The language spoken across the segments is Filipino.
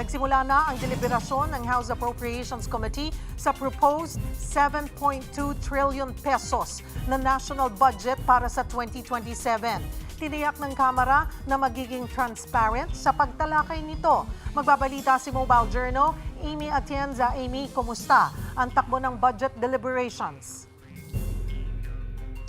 Nagsimula na ang deliberasyon ng House Appropriations Committee sa proposed 7.2 trillion pesos na national budget para sa 2027. Tiniyak ng Kamara na magiging transparent sa pagtalakay nito. Magbabalita si Mobile Journal, Amy Atienza. Amy, kumusta ang takbo ng budget deliberations?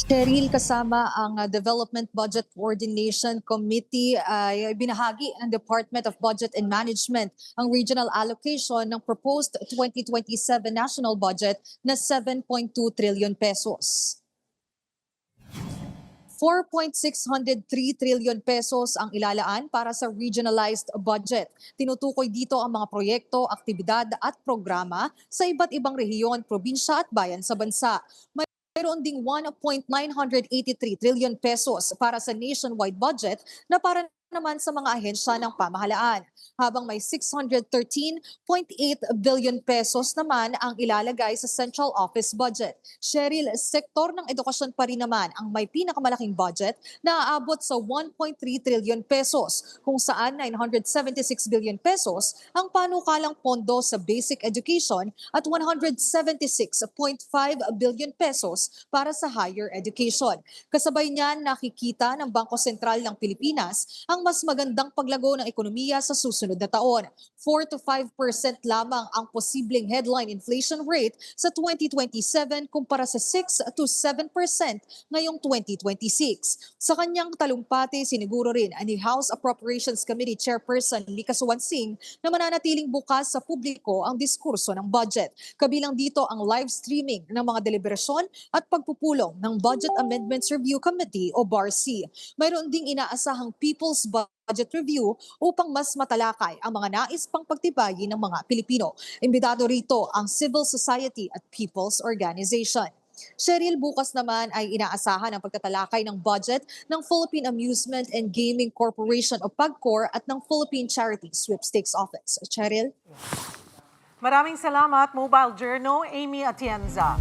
Cheryl, kasama ang Development Budget Coordination Committee ay binahagi ng Department of Budget and Management ang regional allocation ng proposed 2027 national budget na 7.2 trillion pesos. 4.603 trillion pesos ang ilalaan para sa regionalized budget. Tinutukoy dito ang mga proyekto, aktibidad at programa sa iba't ibang rehiyon, probinsya at bayan sa bansa. Mayroon ding 1.983 trillion pesos para sa nationwide budget na para naman sa mga ahensya ng pamahalaan, habang may 613.8 billion pesos naman ang ilalagay sa central office budget. Cheryl, sektor ng edukasyon pa rin naman ang may pinakamalaking budget na aabot sa 1.3 trillion pesos, kung saan 976 billion pesos ang panukalang pondo sa basic education at 176.5 billion pesos para sa higher education. Kasabay niyan, nakikita ng Bangko Sentral ng Pilipinas ang mas magandang paglago ng ekonomiya sa susunod na taon. 4 to 5% lamang ang posibleng headline inflation rate sa 2027 kumpara sa 6 to 7% ngayong 2026. Sa kanyang talumpati, siniguro rin ni House Appropriations Committee Chairperson Lica Suwansing na mananatiling bukas sa publiko ang diskurso ng budget. Kabilang dito ang live streaming ng mga deliberasyon at pagpupulong ng Budget Amendments Review Committee o BARC. Mayroon ding inaasahang People's Budget Review upang mas matalakay ang mga nais pang pagtibayin ng mga Pilipino. Imbitado rito ang civil society at people's organization. Cheryl, bukas naman ay inaasahan ang pagtatalakay ng budget ng Philippine Amusement and Gaming Corporation o PAGCOR at ng Philippine Charity Sweepstakes Office. Cheryl? Maraming salamat, Mobile Journal, Amy Atienza.